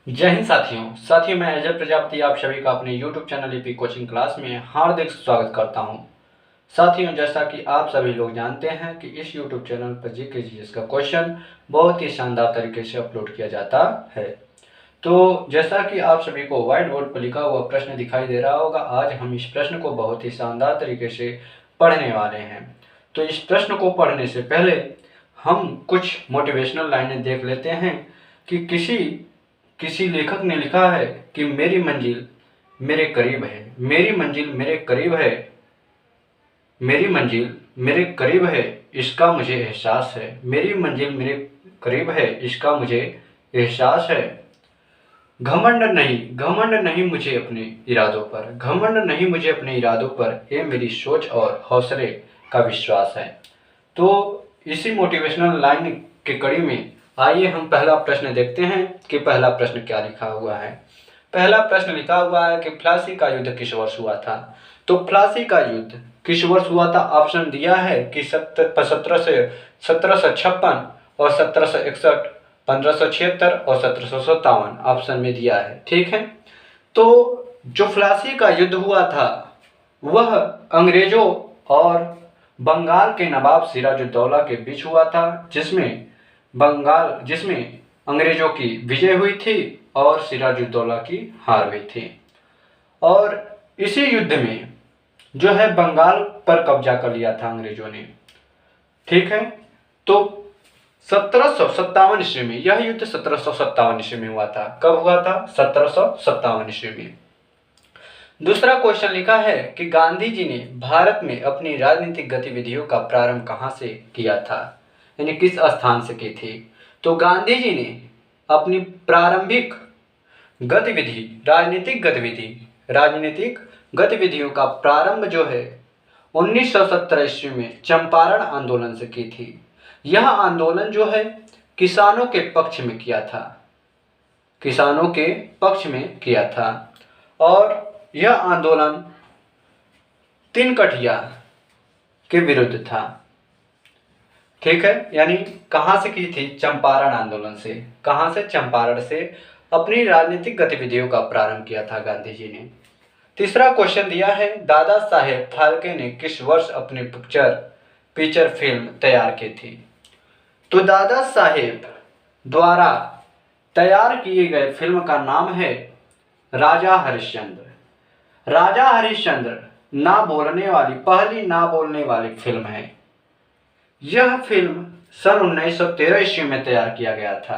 जय हिंद साथियों मैं अजय प्रजापति आप सभी का अपने YouTube channel EP coaching class में हार्दिक स्वागत करता हूं। साथियों, जैसा कि आप सभी लोग जानते हैं कि इस YouTube चैनल पर जीके जीएस का क्वेश्चन बहुत ही शानदार तरीके से अपलोड किया जाता है। तो जैसा कि आप सभी को व्हाइट बोर्ड पर लिखा हुआ प्रश्न दिखाई दे रहा होगा, आज हम इस प्रश्न को बहुत ही शानदार तरीके से पढ़ने वाले हैं। तो इस प्रश्न को पढ़ने से पहले हम कुछ मोटिवेशनल लाइनें देख लेते हैं कि किसी लेखक ने लिखा है कि मेरी मंजिल मेरे करीब है, मेरी मंजिल मेरे करीब है, मेरी मंजिल मेरे करीब है, इसका मुझे एहसास है। मेरी मंजिल मेरे करीब है, इसका मुझे एहसास है। घमंड नहीं मुझे अपने इरादों पर, घमंड नहीं मुझे अपने इरादों पर, ये मेरी सोच और हौसले का विश्वास है। तो इसी मोटिवेशनल लाइन के कड़ी में आइए हम पहला प्रश्न देखते हैं कि पहला प्रश्न क्या लिखा हुआ है। पहला प्रश्न लिखा हुआ है कि प्लासी का युद्ध किस वर्ष हुआ था। तो प्लासी का युद्ध किस वर्ष हुआ था? ऑप्शन दिया है कि 1756 और 1761, 1576 और 1757 ऑप्शन में दिया है। ठीक है, तो जो प्लासी का युद्ध हुआ था वह अंग्रेजों और बंगाल के नवाब सिराजुद्दौला के बीच हुआ था, जिसमें अंग्रेजों की विजय हुई थी और सिराजुद्दौला की हार हुई थी। और इसी युद्ध में जो है बंगाल पर कब्जा कर लिया था अंग्रेजों ने। ठीक है, तो 1757 ईस्वी में यह युद्ध 1757 ईस्वी में हुआ था। कब हुआ था? 1757 ईस्वी में। दूसरा क्वेश्चन लिखा है कि गांधी जी ने भारत में अपनी राजनीतिक गतिविधियों का प्रारंभ कहां से किया था, यानी किस स्थान से की थी। तो गांधी जी ने अपनी प्रारंभिक राजनीतिक गतिविधियों का प्रारंभ जो है 1917 ईस्वी में चंपारण आंदोलन से की थी। यह आंदोलन जो है किसानों के पक्ष में किया था और यह आंदोलन तिनकठिया के विरुद्ध था। ठीक है, यानी कहां से की थी? चंपारण आंदोलन से। कहां से? चंपारण से अपनी राजनीतिक गतिविधियों का प्रारंभ किया था गांधी जी ने। तीसरा क्वेश्चन दिया है, दादा साहेब फाल्के ने किस वर्ष अपनी फीचर फिल्म तैयार की थी। तो दादा साहेब द्वारा तैयार किए गए फिल्म का नाम है राजा हरिश्चंद्र। राजा हरिश्चंद्र पहली ना बोलने वाली फिल्म है। यह फिल्म सन 1913 ईस्वी में तैयार किया गया था।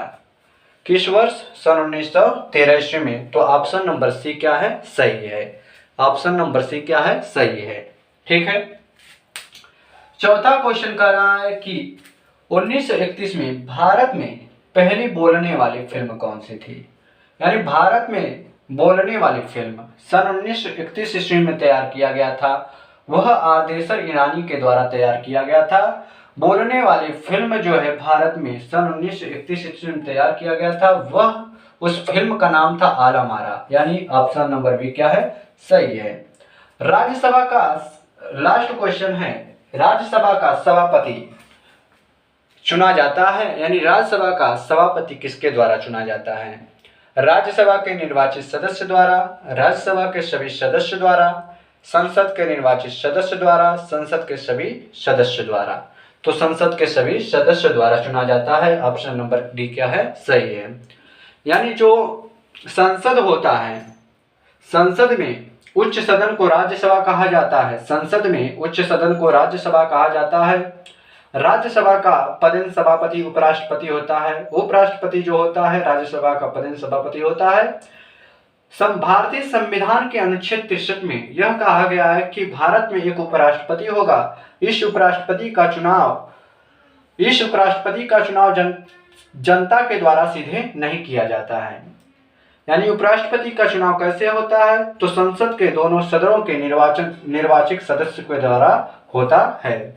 किस वर्ष? सन 1913 ईस्वी में। तो ऑप्शन नंबर सी क्या है? सही है। ऑप्शन नंबर सी क्या है? सही है। ठीक है, चौथा क्वेश्चन कह रहा है कि 1931 में भारत में पहली बोलने वाली फिल्म कौन सी थी। यानी भारत में बोलने वाली फिल्म सन 1931 ईस्वी में तैयार किया गया था। वह आदेसर ईरानी के द्वारा तैयार किया गया था। बोलने वाली फिल्म जो है भारत में सन 1931 ईस्वी में तैयार किया गया था, वह उस फिल्म का नाम था आलम आरा। यानी ऑप्शन नंबर बी क्या है? सही है। राज्यसभा का लास्ट क्वेश्चन है, राज्यसभा का सभापति चुना जाता है, यानी राज्यसभा का सभापति किसके द्वारा चुना जाता है? राज्यसभा के निर्वाचित सदस्य द्वारा, राज्यसभा के सभी सदस्य द्वारा, संसद के निर्वाचित सदस्य द्वारा, संसद के सभी सदस्य द्वारा। तो संसद के सभी सदस्य द्वारा चुना जाता है। ऑप्शन नंबर डी क्या है? सही है। यानी जो संसद होता है, संसद में उच्च सदन को राज्यसभा कहा जाता है। संसद में उच्च सदन को राज्यसभा कहा जाता है। राज्यसभा का पदेन सभापति उपराष्ट्रपति होता है। उपराष्ट्रपति जो होता है राज्यसभा का पदेन सभापति होता है। भारतीय संविधान के अनुच्छेद 63 में यह कहा गया है कि भारत में एक उपराष्ट्रपति होगा। इस उपराष्ट्रपति का चुनाव जनता के द्वारा सीधे नहीं किया जाता है। यानी उपराष्ट्रपति का चुनाव कैसे होता है? तो संसद के दोनों सदनों के निर्वाचित सदस्य के द्वारा होता है।